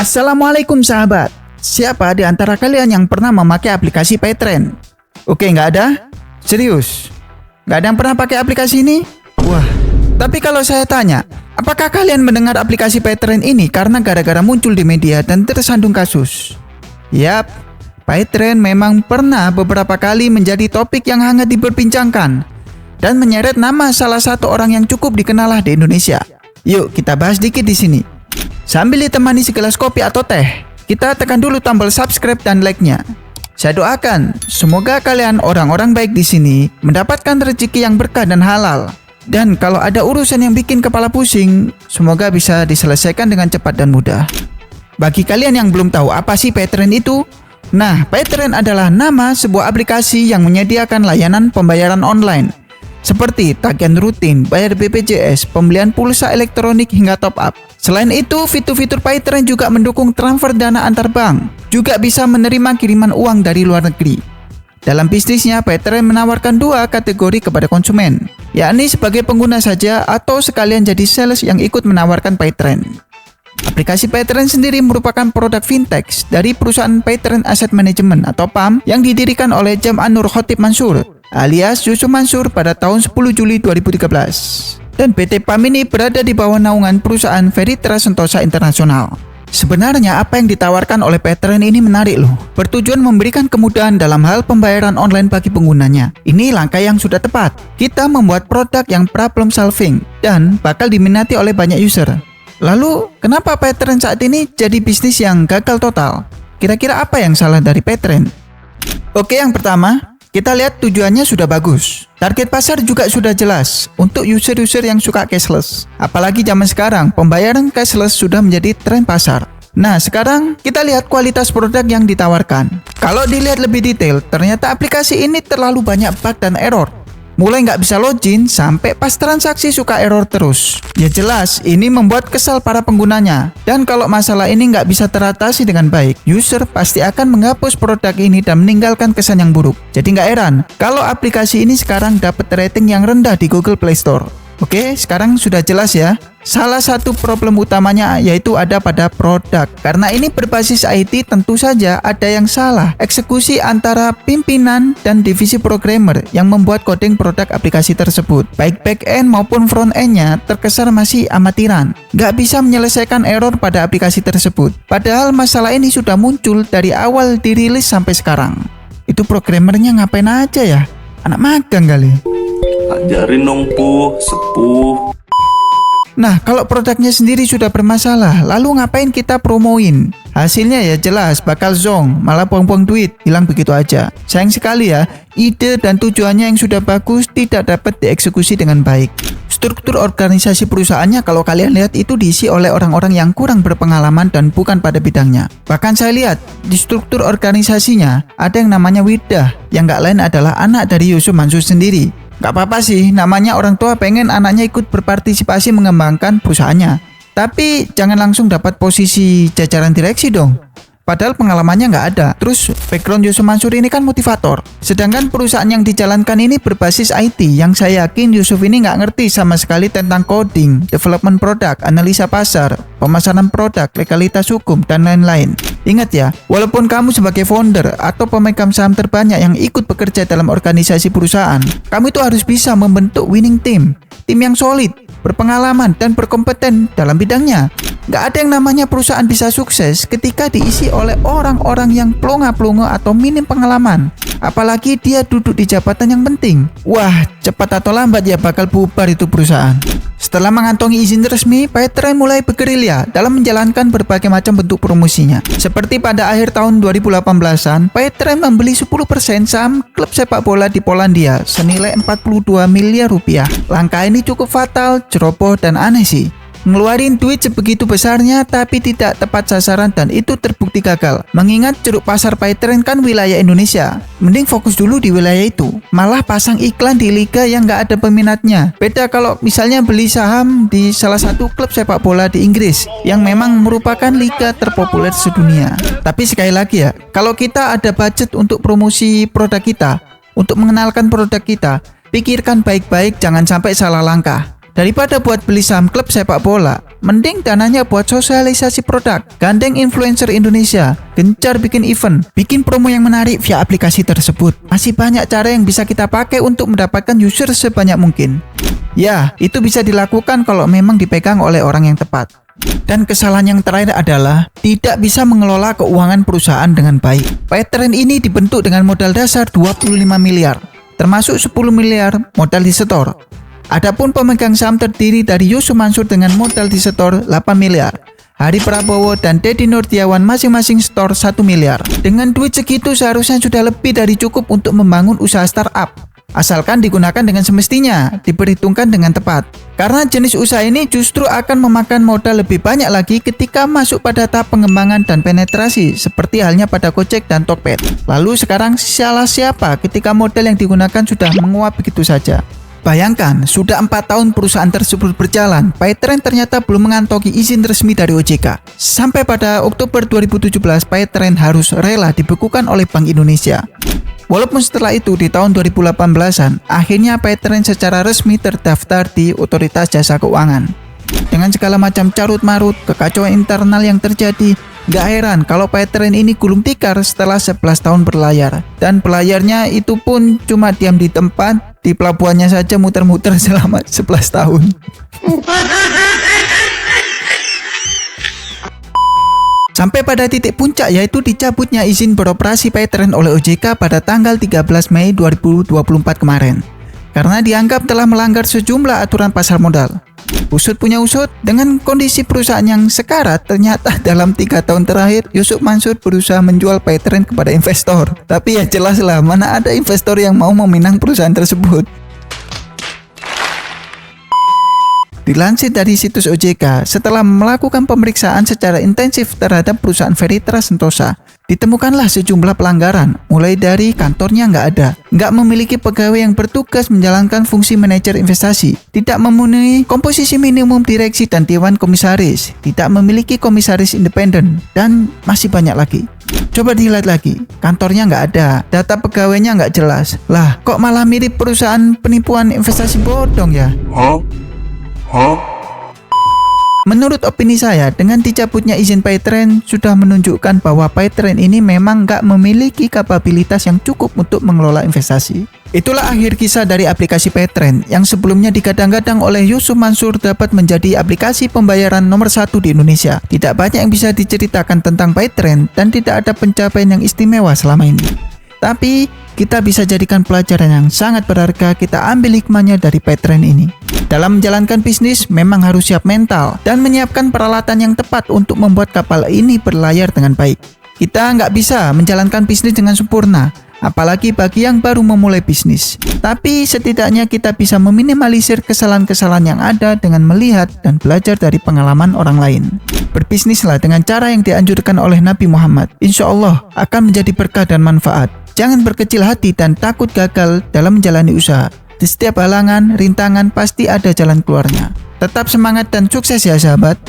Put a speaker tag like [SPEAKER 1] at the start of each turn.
[SPEAKER 1] Assalamualaikum sahabat. Siapa di antara kalian yang pernah memakai aplikasi Paytrend? Oke, nggak ada? Serius? Nggak ada yang pernah pakai aplikasi ini? Wah, tapi kalau saya tanya, apakah kalian mendengar aplikasi Paytrend ini karena gara-gara muncul di media dan tersandung kasus? Yap, Paytrend memang pernah beberapa kali menjadi topik yang hangat diperbincangkan dan menyeret nama salah satu orang yang cukup dikenal di Indonesia. Yuk kita bahas dikit di sini. Sambil ditemani segelas kopi atau teh, kita tekan dulu tombol subscribe dan like-nya. Saya doakan semoga kalian orang-orang baik di sini mendapatkan rezeki yang berkah dan halal. Dan kalau ada urusan yang bikin kepala pusing, semoga bisa diselesaikan dengan cepat dan mudah. Bagi kalian yang belum tahu apa sih Paytrend itu? Nah, Paytrend adalah nama sebuah aplikasi yang menyediakan layanan pembayaran online seperti tagihan rutin, bayar BPJS, pembelian pulsa elektronik hingga top up. Selain itu, fitur-fitur Paytrend juga mendukung transfer dana antar bank. Juga bisa menerima kiriman uang dari luar negeri. Dalam bisnisnya, Paytrend menawarkan dua kategori kepada konsumen, yakni sebagai pengguna saja atau sekalian jadi sales yang ikut menawarkan Paytrend. Aplikasi Paytrend sendiri merupakan produk fintech dari perusahaan Paytrend Asset Management atau PAM yang didirikan oleh Jam'an Nur Khotib Mansur alias Yusuf Mansur pada tahun 10 Juli 2013. Dan PT PAM ini berada di bawah naungan perusahaan Veritra Sentosa Internasional. Sebenarnya apa yang ditawarkan oleh Paytrend ini menarik loh. Bertujuan memberikan kemudahan dalam hal pembayaran online bagi penggunanya. Ini langkah yang sudah tepat. Kita membuat produk yang problem solving dan bakal diminati oleh banyak user. Lalu, kenapa Paytrend saat ini jadi bisnis yang gagal total? Kira-kira apa yang salah dari Paytrend? Oke, yang pertama, kita lihat tujuannya sudah bagus. Target pasar juga sudah jelas untuk user-user yang suka cashless. Apalagi zaman sekarang, pembayaran cashless sudah menjadi tren pasar. Nah, sekarang kita lihat kualitas produk yang ditawarkan. Kalau dilihat lebih detail, ternyata aplikasi ini terlalu banyak bug dan error. Mulai nggak bisa login sampai pas transaksi suka error terus. Ya jelas, ini membuat kesal para penggunanya. Dan kalau masalah ini nggak bisa teratasi dengan baik, user pasti akan menghapus produk ini dan meninggalkan kesan yang buruk. Jadi nggak heran kalau aplikasi ini sekarang dapat rating yang rendah di Google Play Store. Oke, sekarang sudah jelas ya. Salah satu problem utamanya yaitu ada pada produk. Karena ini berbasis IT, tentu saja ada yang salah. Eksekusi antara pimpinan dan divisi programmer yang membuat coding produk aplikasi tersebut. Baik back-end maupun front-end-nya terkesan masih amatiran. Nggak bisa menyelesaikan error pada aplikasi tersebut. Padahal masalah ini sudah muncul dari awal dirilis sampai sekarang. Itu programmernya ngapain aja ya? Anak magang kali.
[SPEAKER 2] Ajarin dong sepuh.
[SPEAKER 1] Nah, kalau produknya sendiri sudah bermasalah, lalu ngapain kita promoin? Hasilnya ya jelas bakal zonk, malah buang-buang duit, hilang begitu aja. Sayang sekali ya, ide dan tujuannya yang sudah bagus tidak dapat dieksekusi dengan baik. Struktur organisasi perusahaannya kalau kalian lihat itu diisi oleh orang-orang yang kurang berpengalaman dan bukan pada bidangnya. Bahkan saya lihat di struktur organisasinya ada yang namanya Widah, yang gak lain adalah anak dari Yusuf Mansur sendiri. Gak apa-apa sih, namanya orang tua pengen anaknya ikut berpartisipasi mengembangkan perusahaannya. Tapi jangan langsung dapat posisi jajaran direksi dong. Padahal pengalamannya nggak ada. Terus background Yusuf Mansur ini kan motivator. Sedangkan perusahaan yang dijalankan ini berbasis IT, yang saya yakin Yusuf ini nggak ngerti sama sekali tentang coding, development produk, analisa pasar, pemasaran produk, legalitas hukum, dan lain-lain. Ingat ya, walaupun kamu sebagai founder atau pemegang saham terbanyak yang ikut bekerja dalam organisasi perusahaan, kamu itu harus bisa membentuk winning team yang solid, berpengalaman, dan berkompeten dalam bidangnya. Nggak ada yang namanya perusahaan bisa sukses ketika diisi oleh orang-orang yang plonga-plongo atau minim pengalaman. Apalagi dia duduk di jabatan yang penting. Wah, cepat atau lambat ya bakal bubar itu perusahaan. Setelah mengantongi izin resmi, Paytrend mulai bergerilya dalam menjalankan berbagai macam bentuk promosinya. Seperti pada akhir tahun 2018-an, Paytrend membeli 10% saham klub sepak bola di Polandia senilai 42 miliar rupiah. Langkah ini cukup fatal, ceroboh, dan aneh sih. Ngeluarin duit sebegitu besarnya tapi tidak tepat sasaran dan itu terbukti gagal. Mengingat ceruk pasar Paytrend kan wilayah Indonesia. Mending fokus dulu di wilayah itu. Malah pasang iklan di liga yang nggak ada peminatnya. Beda kalau misalnya beli saham di salah satu klub sepak bola di Inggris yang memang merupakan liga terpopuler sedunia. Tapi sekali lagi ya, kalau kita ada budget untuk promosi produk kita, untuk mengenalkan produk kita, pikirkan baik-baik jangan sampai salah langkah. Daripada buat beli saham klub sepak bola, Mending dananya buat sosialisasi produk, gandeng influencer Indonesia, gencar bikin event, bikin promo yang menarik via aplikasi tersebut. Masih banyak cara yang bisa kita pakai untuk mendapatkan user sebanyak mungkin. Ya, itu bisa dilakukan kalau memang dipegang oleh orang yang tepat. Dan kesalahan yang terakhir adalah tidak bisa mengelola keuangan perusahaan dengan baik. Paytrend ini dibentuk dengan modal dasar 25 miliar, termasuk 10 miliar modal disetor. Adapun pemegang saham terdiri dari Yusuf Mansur dengan modal disetor 8 miliar. Hari Prabowo dan Deddy Nurtiawan masing-masing setor 1 miliar. Dengan duit segitu seharusnya sudah lebih dari cukup untuk membangun usaha startup. Asalkan digunakan dengan semestinya, diperhitungkan dengan tepat. Karena jenis usaha ini justru akan memakan modal lebih banyak lagi ketika masuk pada tahap pengembangan dan penetrasi, seperti halnya pada Gojek dan Tokped. Lalu sekarang salah siapa ketika modal yang digunakan sudah menguap begitu saja? Bayangkan, sudah 4 tahun perusahaan tersebut berjalan, Paytrend ternyata belum mengantongi izin resmi dari OJK. Sampai pada Oktober 2017, Paytrend harus rela dibekukan oleh Bank Indonesia. Walaupun setelah itu di tahun 2018-an, akhirnya Paytrend secara resmi terdaftar di Otoritas Jasa Keuangan. Dengan segala macam carut-marut, kekacauan internal yang terjadi, gak heran kalau Paytrend ini gulung tikar setelah 11 tahun berlayar. Dan pelayarnya itu pun cuma diam di tempat, di pelabuhannya saja muter-muter selama 11 tahun. Sampai pada titik puncak yaitu dicabutnya izin beroperasi Paytrend oleh OJK pada tanggal 13 Mei 2024 kemarin. Karena dianggap telah melanggar sejumlah aturan pasar modal. Usut punya usut, dengan kondisi perusahaan yang sekarat, ternyata dalam 3 tahun terakhir Yusuf Mansur berusaha menjual Paytrend kepada investor. Tapi ya jelaslah, mana ada investor yang mau meminang perusahaan tersebut. Dilansir dari situs OJK, setelah melakukan pemeriksaan secara intensif terhadap perusahaan Veritra Sentosa, ditemukanlah sejumlah pelanggaran, mulai dari kantornya nggak memiliki pegawai yang bertugas menjalankan fungsi manajer investasi, tidak memenuhi komposisi minimum direksi dan dewan komisaris, tidak memiliki komisaris independen, dan masih banyak lagi. Coba dilihat lagi, kantornya nggak ada, data pegawainya nggak jelas. Lah, kok malah mirip perusahaan penipuan investasi bodong ya? Menurut opini saya, dengan dicabutnya izin Paytrend sudah menunjukkan bahwa Paytrend ini memang nggak memiliki kapabilitas yang cukup untuk mengelola investasi. Itulah akhir kisah dari aplikasi Paytrend yang sebelumnya digadang-gadang oleh Yusuf Mansur dapat menjadi aplikasi pembayaran nomor 1 di Indonesia. Tidak banyak yang bisa diceritakan tentang Paytrend dan tidak ada pencapaian yang istimewa selama ini. Tapi kita bisa jadikan pelajaran yang sangat berharga, kita ambil hikmahnya dari Paytrend ini. Dalam menjalankan bisnis memang harus siap mental dan menyiapkan peralatan yang tepat untuk membuat kapal ini berlayar dengan baik. Kita nggak bisa menjalankan bisnis dengan sempurna, apalagi bagi yang baru memulai bisnis. Tapi setidaknya kita bisa meminimalisir kesalahan-kesalahan yang ada dengan melihat dan belajar dari pengalaman orang lain. Berbisnislah dengan cara yang dianjurkan oleh Nabi Muhammad. Insya Allah akan menjadi berkah dan manfaat. Jangan berkecil hati dan takut gagal dalam menjalani usaha. Di setiap halangan, rintangan pasti ada jalan keluarnya. Tetap semangat dan sukses ya sahabat.